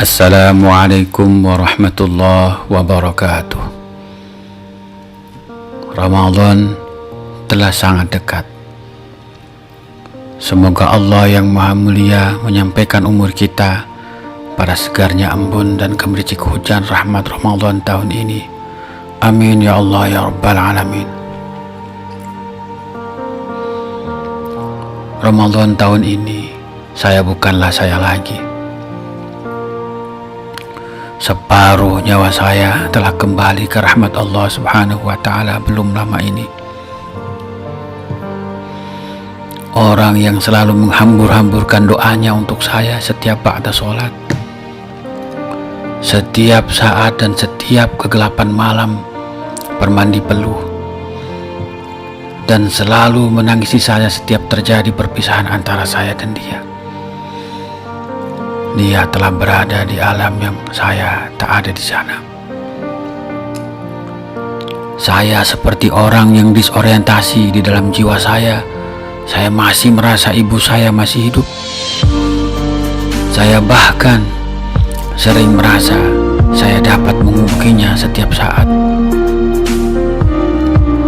Assalamualaikum warahmatullahi wabarakatuh. Ramadan telah sangat dekat. Semoga Allah yang Maha Mulia menyampaikan umur kita pada segarnya embun dan gemericik hujan rahmat Ramadan tahun ini. Amin ya Allah ya Rabbal Alamin. Ramadan tahun ini saya bukanlah saya lagi. Separuh nyawa saya telah kembali ke rahmat Allah Subhanahu wa Ta'ala belum lama ini. Orang yang selalu menghambur-hamburkan doanya untuk saya setiap ba'da sholat, setiap saat dan setiap kegelapan malam bermandi peluh, dan selalu menangisi saya setiap terjadi perpisahan antara saya dan dia. Dia telah berada di alam yang saya tak ada di sana. Saya seperti orang yang disorientasi di dalam jiwa saya. Saya masih merasa ibu saya masih hidup. Saya bahkan sering merasa saya dapat menghubunginya setiap saat.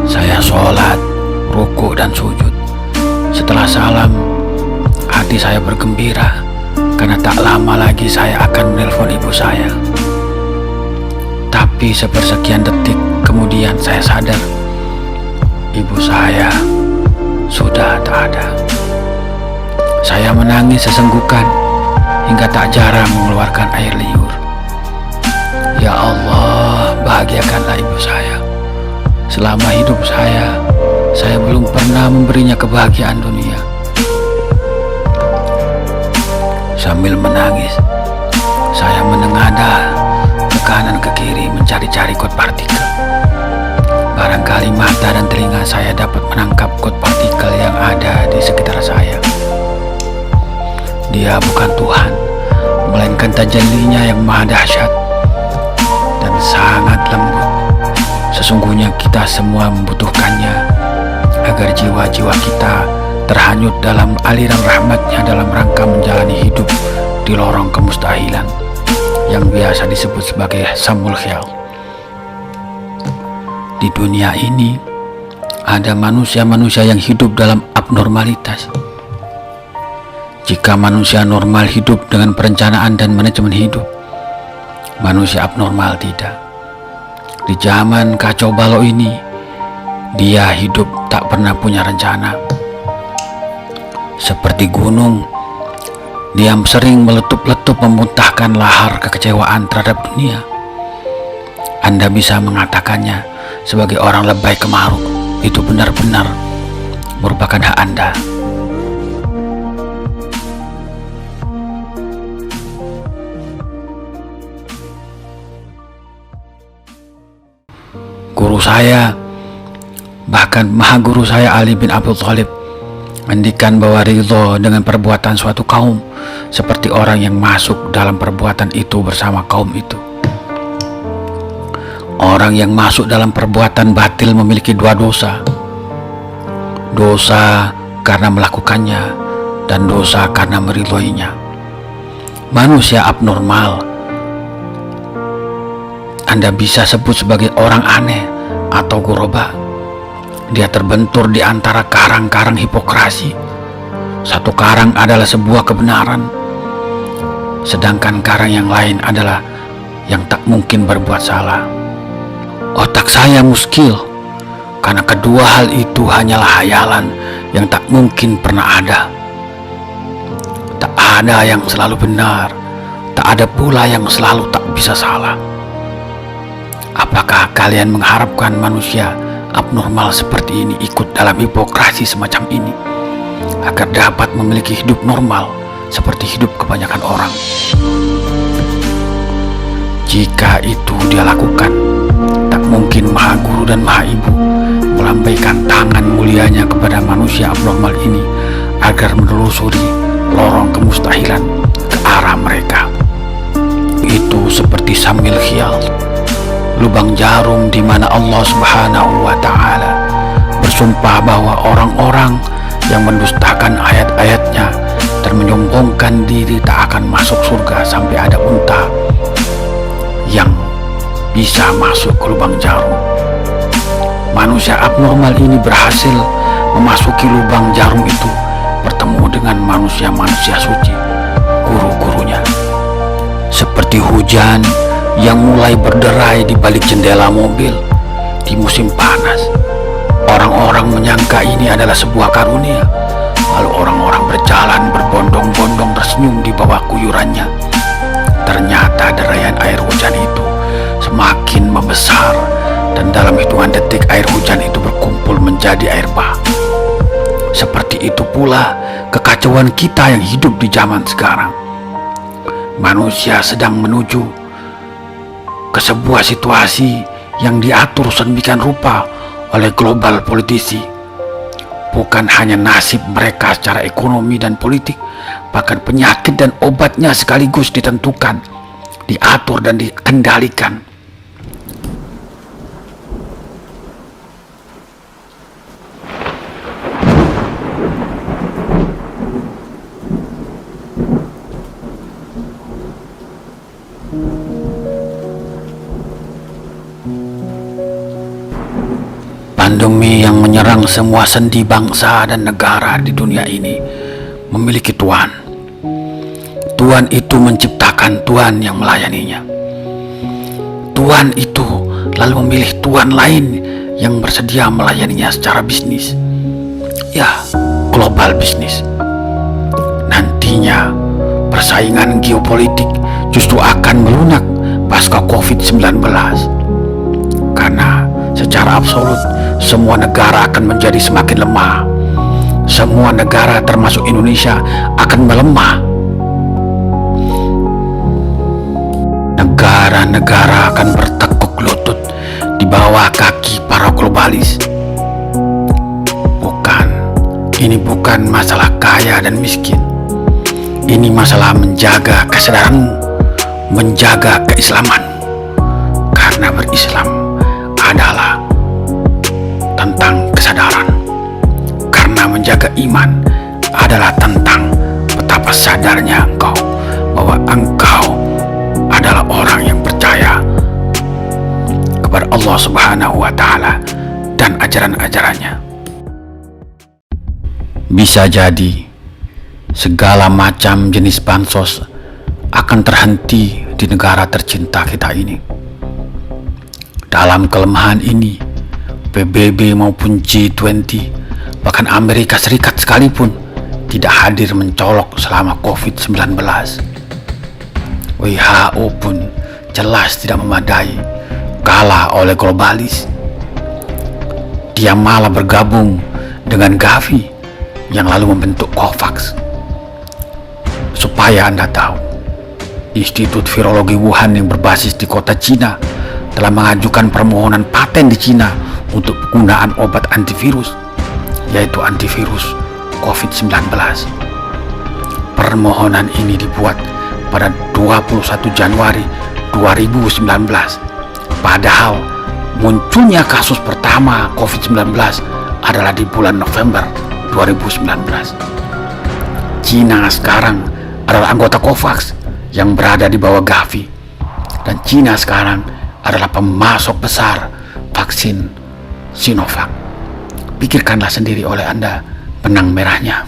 Saya sholat, ruku dan sujud. Setelah salam, hati saya bergembira karena tak lama lagi saya akan menelpon ibu saya. Tapi sepersekian detik kemudian saya sadar ibu saya sudah tak ada. Saya menangis sesenggukan hingga tak jarang mengeluarkan air liur. Ya Allah, bahagiakanlah ibu saya. Selama hidup saya belum pernah memberinya kebahagiaan dunia. Sambil menangis, saya menengadah ke kanan ke kiri mencari-cari kot partikel. Barangkali mata dan telinga saya dapat menangkap kot partikel yang ada di sekitar saya. Dia bukan Tuhan, melainkan tajallinya yang maha dahsyat dan sangat lembut. Sesungguhnya kita semua membutuhkannya agar jiwa-jiwa kita terhanyut dalam aliran rahmatnya dalam rangka menjalani hidup di lorong kemustahilan yang biasa disebut sebagai samul khiyal. Di dunia ini ada manusia-manusia yang hidup dalam abnormalitas. Jika manusia normal hidup dengan perencanaan dan manajemen hidup, manusia abnormal tidak. Di zaman kacau balau ini, dia hidup tak pernah punya rencana. Seperti gunung, dia sering meletup-letup memuntahkan lahar kekecewaan terhadap dunia. Anda bisa mengatakannya sebagai orang lebay kemaruk. Itu benar-benar merupakan hak Anda. Guru saya, bahkan maha guru saya Ali bin Abi Thalib, mendikan bahwa ridho dengan perbuatan suatu kaum seperti orang yang masuk dalam perbuatan itu bersama kaum itu. Orang yang masuk dalam perbuatan batil memiliki dua dosa. Dosa karena melakukannya dan dosa karena meridhoinya. Manusia abnormal Anda bisa sebut sebagai orang aneh atau guroba. Dia terbentur di antara karang-karang hipokrasi. Satu karang adalah sebuah kebenaran, sedangkan karang yang lain adalah yang tak mungkin berbuat salah. Otak saya muskil karena kedua hal itu hanyalah hayalan yang tak mungkin pernah ada. Tak ada yang selalu benar, tak ada pula yang selalu tak bisa salah. Apakah kalian mengharapkan manusia abnormal seperti ini ikut dalam hipokrasi semacam ini agar dapat memiliki hidup normal seperti hidup kebanyakan orang? Jika itu dia lakukan, tak mungkin Maha Guru dan Maha Ibu melambaikan tangan mulianya kepada manusia abnormal ini agar menelusuri lorong kemustahilan ke arah mereka. Itu seperti samil khiyal, lubang jarum di mana Allah Subhanahu wa Ta'ala bersumpah bahwa orang-orang yang mendustakan ayat-ayatnya dan menyombongkan diri tak akan masuk surga sampai ada unta yang bisa masuk ke lubang jarum. Manusia abnormal ini berhasil memasuki lubang jarum itu, bertemu dengan manusia-manusia suci, guru-gurunya. Seperti hujan yang mulai berderai di balik jendela mobil di musim panas. Orang-orang menyangka ini adalah sebuah karunia. Lalu orang-orang berjalan berbondong-bondong tersenyum di bawah kuyurannya. Ternyata deraian air hujan itu semakin membesar, dan dalam hitungan detik air hujan itu berkumpul menjadi air bah. Seperti itu pula kekacauan kita yang hidup di zaman sekarang. Manusia sedang menuju ke sebuah situasi yang diatur sedemikian rupa oleh global politisi. Bukan hanya nasib mereka secara ekonomi dan politik, bahkan penyakit dan obatnya sekaligus ditentukan, diatur dan dikendalikan. Pandemi yang menyerang semua sendi bangsa dan negara di dunia ini memiliki Tuhan. Tuhan itu menciptakan Tuhan yang melayaninya. Tuhan itu lalu memilih Tuhan lain yang bersedia melayaninya secara bisnis. Ya, global bisnis. Nantinya persaingan geopolitik justru akan melunak pasca COVID-19. Karena secara absolut semua negara akan menjadi semakin lemah. Semua negara termasuk Indonesia akan melemah. Negara-negara akan bertekuk lutut di bawah kaki para globalis. Ini bukan masalah kaya dan miskin. Ini masalah menjaga kesadaranmu, menjaga keislaman. Karena berislam adalah tentang kesadaran. Karena menjaga iman adalah tentang betapa sadarnya engkau bahwa engkau adalah orang yang percaya kepada Allah Subhanahu wa Ta'ala dan ajaran-ajarannya. Bisa jadi segala macam jenis bansos akan terhenti di negara tercinta kita ini. Dalam kelemahan ini, PBB maupun G20, bahkan Amerika Serikat sekalipun tidak hadir mencolok selama COVID-19. WHO pun jelas tidak memadai, kalah oleh globalis. Dia malah bergabung dengan Gavi yang lalu membentuk COVAX. Supaya Anda tahu, Institut Virologi Wuhan yang berbasis di kota Cina telah mengajukan permohonan paten di Cina untuk penggunaan obat antivirus, yaitu antivirus COVID-19. Permohonan ini dibuat pada 21 Januari 2019. Padahal munculnya kasus pertama COVID-19 adalah di bulan November 2019. Cina sekarang adalah anggota COVAX yang berada di bawah Gavi, dan Cina sekarang adalah pemasok besar vaksin Sinovac. Pikirkanlah sendiri oleh Anda benang merahnya.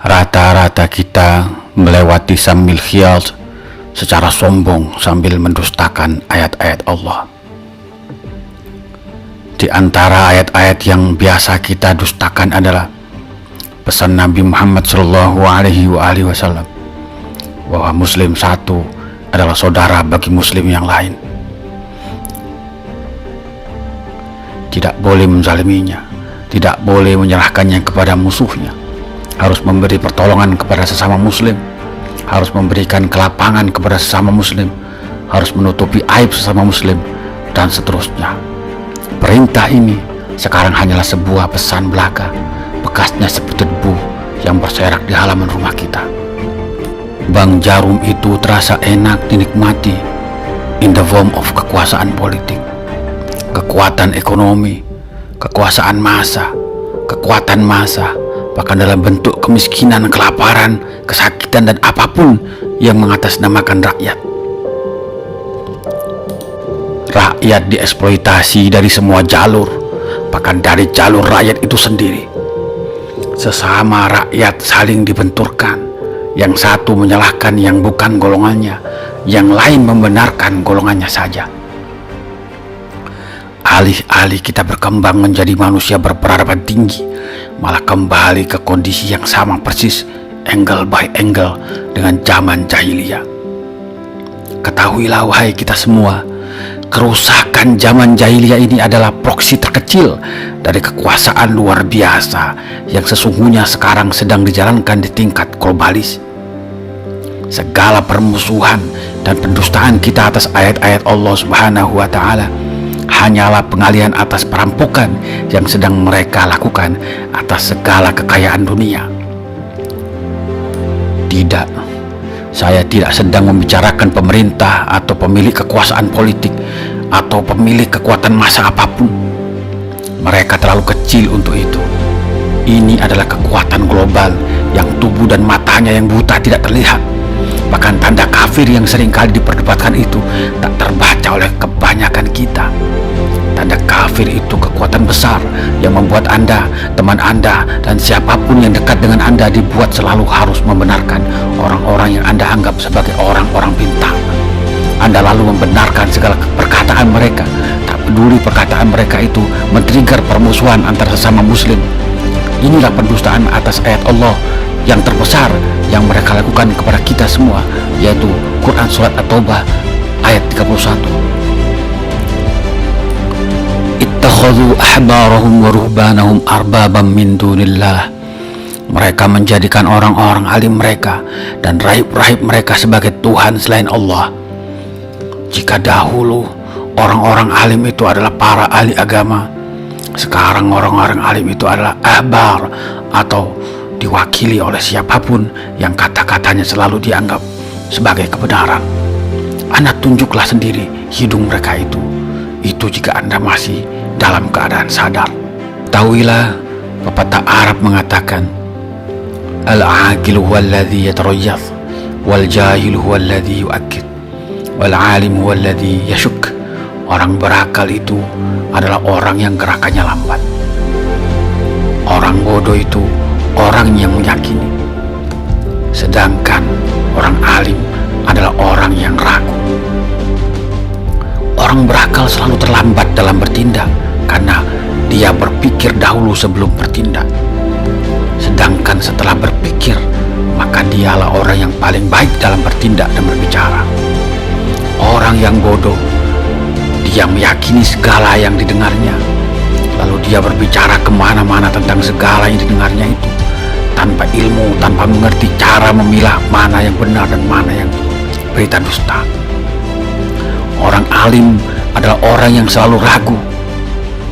Rata-rata kita melewati sambil khiyal secara sombong sambil mendustakan ayat-ayat Allah. Di antara ayat-ayat yang biasa kita dustakan adalah pesan Nabi Muhammad SAW bahwa Muslim satu adalah saudara bagi Muslim yang lain. Tidak boleh menzaliminya, tidak boleh menyerahkannya kepada musuhnya. Harus memberi pertolongan kepada sesama Muslim, harus memberikan kelapangan kepada sesama Muslim, harus menutupi aib sesama Muslim, dan seterusnya. Perintah ini sekarang hanyalah sebuah pesan belaka, bekasnya seperti debu yang berserak di halaman rumah kita. Bang jarum itu terasa enak dinikmati, in the form of kekuasaan politik, kekuatan ekonomi, kekuasaan massa, kekuatan massa, bahkan dalam bentuk kemiskinan, kelaparan, kesakitan, dan apapun yang mengatasnamakan rakyat. Rakyat dieksploitasi dari semua jalur, bahkan dari jalur rakyat itu sendiri. Sesama rakyat saling dibenturkan, yang satu menyalahkan yang bukan golongannya, yang lain membenarkan golongannya saja. Alih-alih kita berkembang menjadi manusia berperadaban tinggi, malah kembali ke kondisi yang sama persis, angle by angle, dengan zaman jahiliyah. Ketahuilah wahai kita semua, kerusakan zaman jahiliyah ini adalah proksi terkecil dari kekuasaan luar biasa yang sesungguhnya sekarang sedang dijalankan di tingkat globalis. Segala permusuhan dan pendustaan kita atas ayat-ayat Allah Subhanahu wa Ta'ala hanyalah pengalihan atas perampokan yang sedang mereka lakukan atas segala kekayaan dunia. Tidak, saya tidak sedang membicarakan pemerintah atau pemilik kekuasaan politik atau pemilik kekuatan massa apapun. Mereka terlalu kecil untuk itu. Ini adalah kekuatan global yang tubuh dan matanya yang buta tidak terlihat. Bahkan tanda kafir yang seringkali diperdebatkan itu tak terbaca oleh kebanyakan kita. Tanda kafir itu kekuatan besar yang membuat Anda, teman Anda, dan siapapun yang dekat dengan Anda dibuat selalu harus membenarkan orang-orang yang Anda anggap sebagai orang-orang bintang. Anda lalu membenarkan segala perkataan mereka, tak peduli perkataan mereka itu men-trigger permusuhan antar sesama muslim. Inilah pendustaan atas ayat Allah yang terbesar yang mereka lakukan kepada kita semua, yaitu Quran Surat At-Taubah ayat 31. Ittakhadhu ahbarahum wa ruhbanahum arbabam min dunillah. Mereka menjadikan orang-orang alim mereka dan rahib-rahib mereka sebagai Tuhan selain Allah. Jika dahulu orang-orang alim itu adalah para ahli agama, sekarang orang-orang alim itu adalah ahbar atau diwakili oleh siapapun yang kata-katanya selalu dianggap sebagai kebenaran. Anda tunjuklah sendiri hidung mereka itu jika Anda masih dalam keadaan sadar. Tahuilah, pepatah Arab mengatakan, al-aqilu huwallazi yatarayyath, wal jahilu huwallazi yu'akkid, wal alim huwallazi yashuk. Orang berakal itu adalah orang yang gerakannya lambat. Orang bodoh itu orang yang meyakini. Sedangkan orang alim adalah orang yang ragu. Orang berakal selalu terlambat dalam bertindak karena dia berpikir dahulu sebelum bertindak. Sedangkan setelah berpikir, maka dialah orang yang paling baik dalam bertindak dan berbicara. Orang yang bodoh, dia meyakini segala yang didengarnya, lalu dia berbicara kemana-mana tentang segala yang didengarnya itu, tanpa ilmu, tanpa mengerti cara memilah mana yang benar dan mana yang berita dusta. Orang alim adalah orang yang selalu ragu.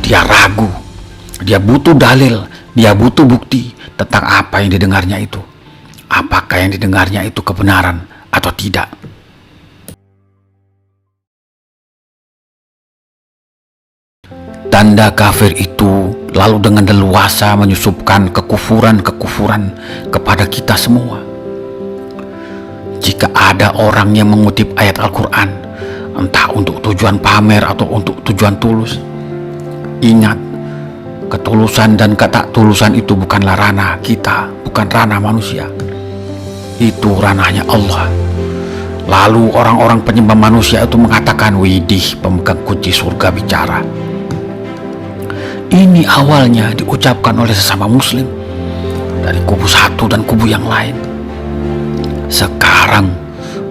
Dia ragu, dia butuh dalil, dia butuh bukti tentang apa yang didengarnya itu. Apakah yang didengarnya itu kebenaran atau tidak. Tanda kafir itu lalu dengan leluasa menyusupkan kekufuran-kekufuran kepada kita semua. Jika ada orang yang mengutip ayat Al-Quran, entah untuk tujuan pamer atau untuk tujuan tulus, ingat, ketulusan dan ketaktulusan itu bukanlah ranah kita, bukan ranah manusia. Itu ranahnya Allah. Lalu orang-orang penyembah manusia itu mengatakan, widih, pemegang kunci surga bicara. Ini awalnya diucapkan oleh sesama muslim dari kubu satu dan kubu yang lain. Sekarang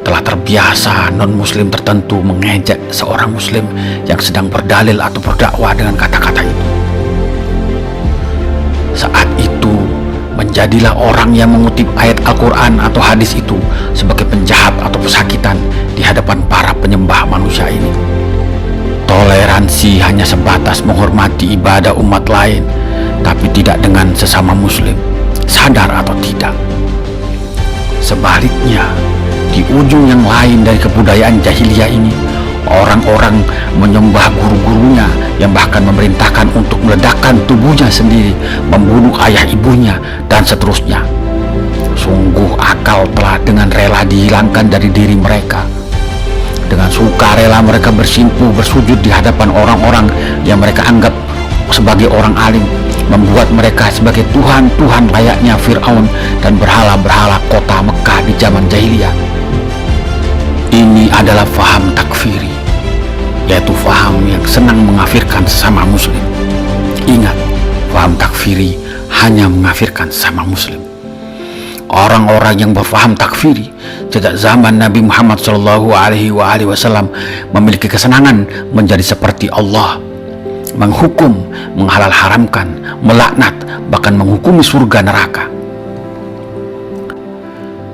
telah terbiasa non-muslim tertentu mengejek seorang muslim yang sedang berdalil atau berdakwah dengan kata-kata itu. Saat itu menjadilah orang yang mengutip ayat Al-Quran atau hadis itu sebagai penjahat atau pesakitan di hadapan para penyembah manusia ini. Toleransi hanya sebatas menghormati ibadah umat lain, tapi tidak dengan sesama muslim, sadar atau tidak. Sebaliknya, di ujung yang lain dari kebudayaan jahiliyah ini, Orang-orang menyembah guru-gurunya yang bahkan memerintahkan untuk meledakkan tubuhnya sendiri, membunuh ayah ibunya, dan seterusnya. Sungguh akal telah dengan rela dihilangkan dari diri mereka. Dengan sukarela mereka bersimpuh bersujud di hadapan orang-orang yang mereka anggap sebagai orang alim, membuat mereka sebagai tuhan-tuhan layaknya Fir'aun dan berhala-berhala kota Mekah di zaman jahiliyah. Ini adalah faham takfiri, yaitu faham yang senang mengafirkan sesama muslim. Ingat, faham takfiri hanya mengafirkan sesama muslim. Orang-orang yang berfaham takfiri sejak zaman Nabi Muhammad SAW memiliki kesenangan menjadi seperti Allah, menghukum, menghalal haramkan, melaknat, bahkan menghukumi surga neraka.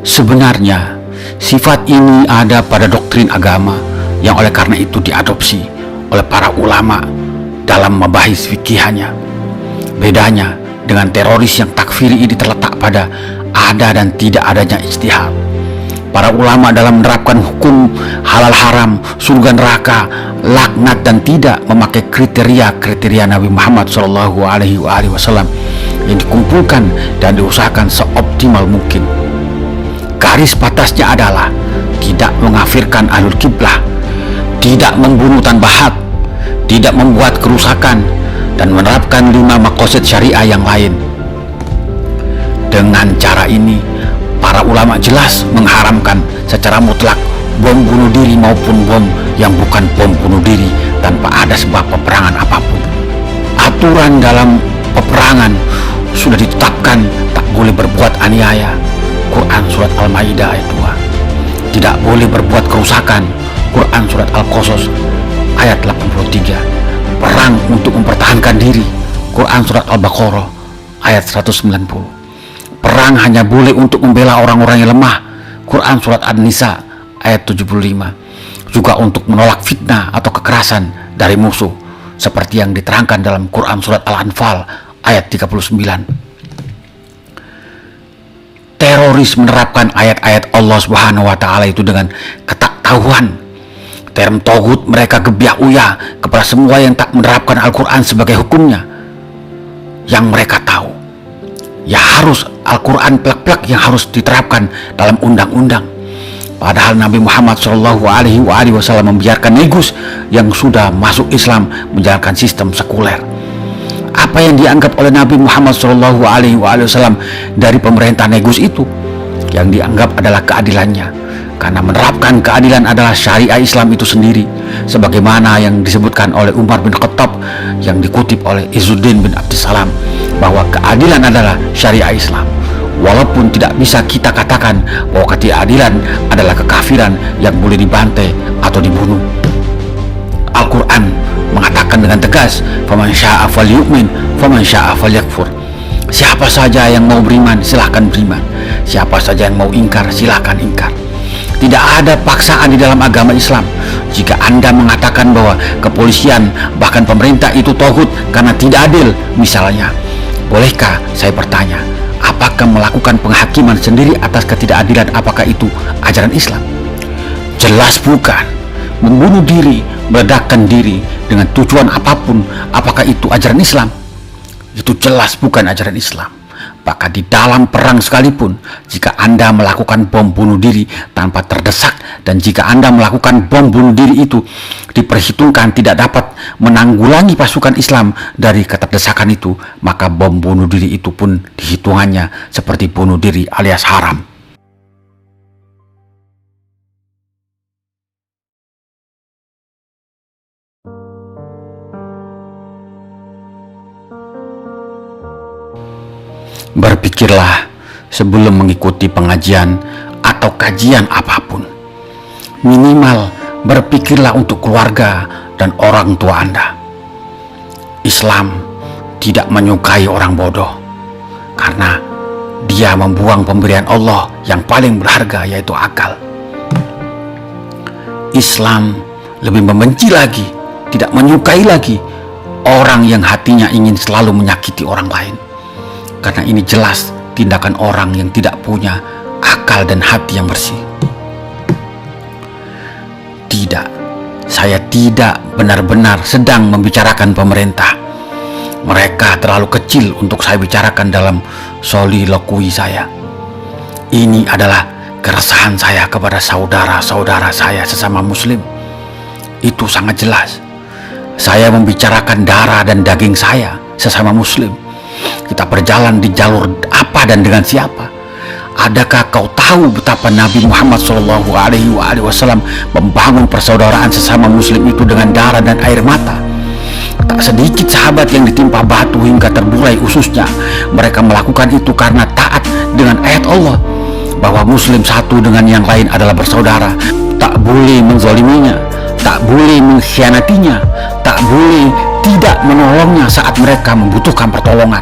Sebenarnya sifat ini ada pada doktrin agama yang oleh karena itu diadopsi oleh para ulama dalam mabahis fikihannya. Bedanya dengan teroris yang takfiri ini terletak pada ada dan tidak adanya ijtihad. Para ulama dalam menerapkan hukum halal haram, surga neraka, laknat dan tidak memakai kriteria Nabi Muhammad SAW yang dikumpulkan dan diusahakan seoptimal mungkin. Garis batasnya adalah tidak mengafirkan ahlul kiblah, tidak membunuh tanpa hak, tidak membuat kerusakan, dan menerapkan 5 maqasid syariah yang lain. Dengan cara ini, para ulama jelas mengharamkan secara mutlak bom bunuh diri maupun bom yang bukan bom bunuh diri tanpa ada sebab peperangan apapun. Aturan dalam peperangan sudah ditetapkan, tak boleh berbuat aniaya. Quran surat Al-Maidah ayat 2. Tidak boleh berbuat kerusakan. Quran surat Al-Qasas ayat 83. Perang untuk mempertahankan diri. Quran surat Al-Baqarah ayat 190. Perang hanya boleh untuk membela orang-orang yang lemah. Quran surat An-Nisa ayat 75. Juga untuk menolak fitnah atau kekerasan dari musuh, seperti yang diterangkan dalam Quran surat Al-Anfal ayat 39. Teroris menerapkan ayat-ayat Allah Subhanahu wa Ta'ala itu dengan ketaktahuan. Term togut mereka gebiah uyah kepada semua yang tak menerapkan Al-Quran sebagai hukumnya. Yang mereka tahu, ya harus Al-Quran plek-plek yang harus diterapkan dalam undang-undang. Padahal Nabi Muhammad SAW membiarkan negus yang sudah masuk Islam menjalankan sistem sekuler. Apa yang dianggap oleh Nabi Muhammad SAW dari pemerintah negus itu? Yang dianggap adalah keadilannya, karena menerapkan keadilan adalah syariah Islam itu sendiri, sebagaimana yang disebutkan oleh Umar bin Khattab yang dikutip oleh Izzuddin bin Abdissalam, bahwa keadilan adalah syariah Islam. Walaupun tidak bisa kita katakan bahwa ketidakadilan adalah kekafiran yang boleh dibantai atau dibunuh. Al-Quran mengatakan dengan tegas, "Faman syaa falyu'min, faman syaa falyakfur." Siapa saja yang mau beriman, silahkan beriman. Siapa saja yang mau ingkar, silahkan ingkar. Tidak ada paksaan di dalam agama Islam. Jika Anda mengatakan bahwa kepolisian, bahkan pemerintah itu tauhid karena tidak adil, misalnya, bolehkah saya bertanya, apakah melakukan penghakiman sendiri atas ketidakadilan, apakah itu ajaran Islam? Jelas bukan. Membunuh diri, meledakkan diri dengan tujuan apapun, apakah itu ajaran Islam? Itu jelas bukan ajaran Islam. Bahkan di dalam perang sekalipun, jika Anda melakukan bom bunuh diri tanpa terdesak, dan jika Anda melakukan bom bunuh diri itu diperhitungkan tidak dapat menanggulangi pasukan Islam dari keterdesakan itu, maka bom bunuh diri itu pun dihitungannya seperti bunuh diri alias haram. Berpikirlah sebelum mengikuti pengajian atau kajian apapun. Minimal berpikirlah untuk keluarga dan orang tua Anda. Islam tidak menyukai orang bodoh, karena dia membuang pemberian Allah yang paling berharga, yaitu akal. Islam lebih membenci lagi, tidak menyukai lagi orang yang hatinya ingin selalu menyakiti orang lain. Karena ini jelas tindakan orang yang tidak punya akal dan hati yang bersih. Tidak, saya tidak benar-benar sedang membicarakan pemerintah. Mereka terlalu kecil untuk saya bicarakan dalam soliloquy saya. Ini adalah keresahan saya kepada saudara-saudara saya sesama muslim. Itu sangat jelas. Saya membicarakan darah dan daging saya sesama muslim. Kita berjalan di jalur apa dan dengan siapa? Adakah kau tahu betapa Nabi Muhammad SAW membangun persaudaraan sesama muslim itu dengan darah dan air mata? Tak sedikit sahabat yang ditimpa batu hingga terburai ususnya. Mereka melakukan itu karena taat dengan ayat Allah bahwa muslim satu dengan yang lain adalah bersaudara. Tak boleh menzaliminya, tak boleh mengkhianatinya, tak boleh tidak menolongnya saat mereka membutuhkan pertolongan.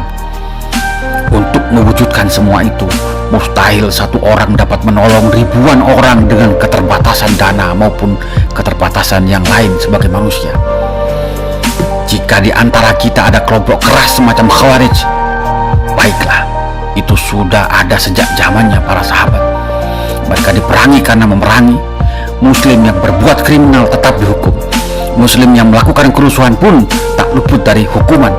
Untuk mewujudkan semua itu, mustahil satu orang dapat menolong ribuan orang dengan keterbatasan dana maupun keterbatasan yang lain sebagai manusia. Jika di antara kita ada kelompok keras semacam Khawarij, baiklah, itu sudah ada sejak zamannya para sahabat. Mereka diperangi karena memerangi. Muslim yang berbuat kriminal tetap dihukum. Muslim yang melakukan kerusuhan pun tak luput dari hukuman.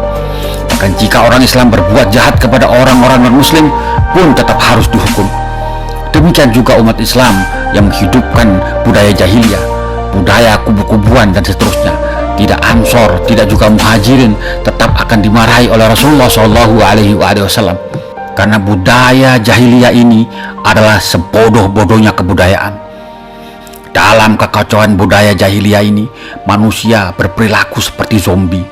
Bahkan jika orang Islam berbuat jahat kepada orang-orang non-Muslim pun tetap harus dihukum. Demikian juga umat Islam yang menghidupkan budaya jahiliyah, budaya kubu-kubuan dan seterusnya. Tidak Ansor, tidak juga Muhajirin, tetap akan dimarahi oleh Rasulullah SAW. Karena budaya jahiliyah ini adalah sebodoh-bodohnya kebudayaan. Dalam kekacauan budaya jahiliyah ini, manusia berperilaku seperti zombie.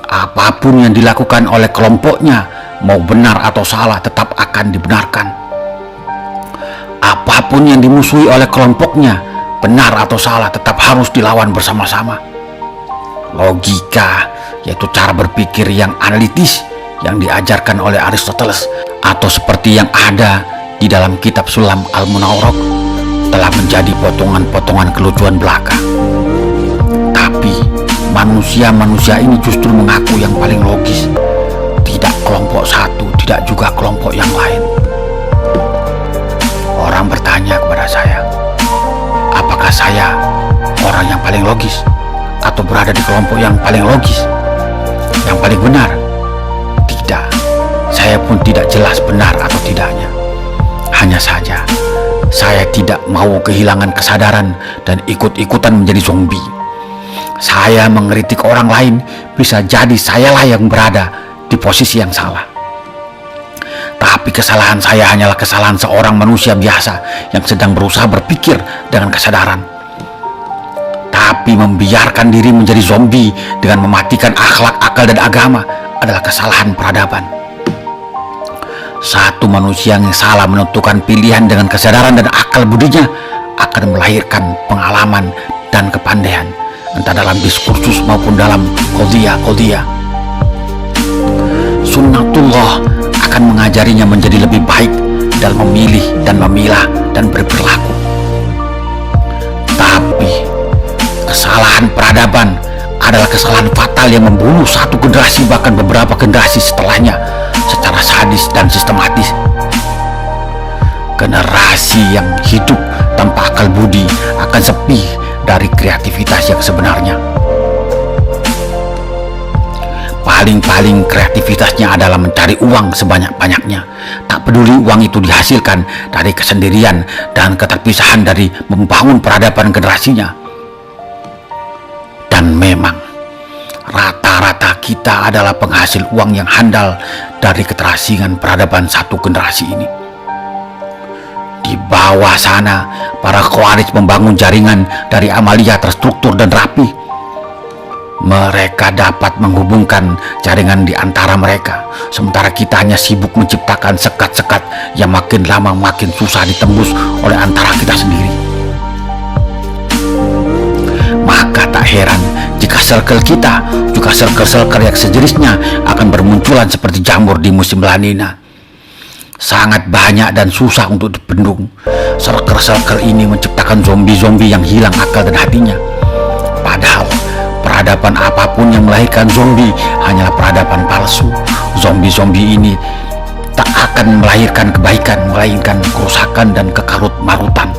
Apapun yang dilakukan oleh kelompoknya, mau benar atau salah, tetap akan dibenarkan. Apapun yang dimusuhi oleh kelompoknya, benar atau salah, tetap harus dilawan bersama-sama. Logika, yaitu cara berpikir yang analitis yang diajarkan oleh Aristoteles, atau seperti yang ada di dalam kitab Sulam Al-Munawwarah, telah menjadi potongan-potongan kelucuan belaka. Tapi manusia-manusia ini justru mengaku yang paling logis. Tidak kelompok satu, tidak juga kelompok yang lain. Orang bertanya kepada saya, apakah saya orang yang paling logis atau berada di kelompok yang paling logis, yang paling benar? Tidak, saya pun tidak jelas benar atau tidaknya. Hanya saja saya tidak mau kehilangan kesadaran dan ikut-ikutan menjadi zombie. Saya mengkritik orang lain, bisa jadi sayalah yang berada di posisi yang salah. Tapi kesalahan saya hanyalah kesalahan seorang manusia biasa yang sedang berusaha berpikir dengan kesadaran. Tapi membiarkan diri menjadi zombie dengan mematikan akhlak, akal, dan agama adalah kesalahan peradaban. Satu manusia yang salah menentukan pilihan dengan kesadaran dan akal budinya akan melahirkan pengalaman dan kepandaian, entah dalam diskursus maupun dalam qadiyah. Sunnatullah akan mengajarinya menjadi lebih baik dalam memilih dan memilah dan berperilaku. Tapi kesalahan peradaban adalah kesalahan fatal yang membunuh satu generasi bahkan beberapa generasi setelahnya secara sadis dan sistematis. Generasi yang hidup tanpa akal budi akan sepi dari kreativitas yang sebenarnya. Paling-paling kreativitasnya adalah mencari uang sebanyak-banyaknya. Tak peduli uang itu dihasilkan dari kesendirian dan keterpisahan dari membangun peradaban generasinya. Dan memang rata-rata kita adalah penghasil uang yang handal dari keterasingan peradaban satu generasi ini. Di bawah sana, para Khawarij membangun jaringan dari amalia terstruktur dan rapi. Mereka dapat menghubungkan jaringan di antara mereka, sementara kita hanya sibuk menciptakan sekat-sekat yang makin lama makin susah ditembus oleh antara kita sendiri. Maka tak heran jika circle kita, juga circle-circle yang sejenisnya akan bermunculan seperti jamur di musim La Nina. Sangat banyak dan susah untuk dibendung. Circle-circle ini menciptakan zombie-zombie yang hilang akal dan hatinya. Padahal peradaban apapun yang melahirkan zombie hanyalah peradaban palsu. Zombie-zombie ini tak akan melahirkan kebaikan, melainkan kerusakan dan kekarut-marutan.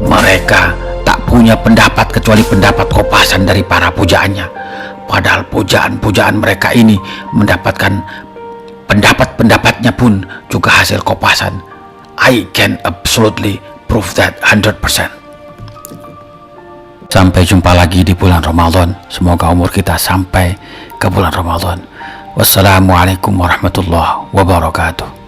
Mereka tak punya punya pendapat kecuali pendapat kopasan dari para pujaannya. Padahal pujaan-pujaan mereka ini mendapatkan pendapat-pendapatnya pun juga hasil kopasan. I can absolutely prove that 100%. Sampai jumpa lagi di bulan Ramadan. Semoga umur kita sampai ke bulan Ramadan. Wassalamualaikum warahmatullahi wabarakatuh.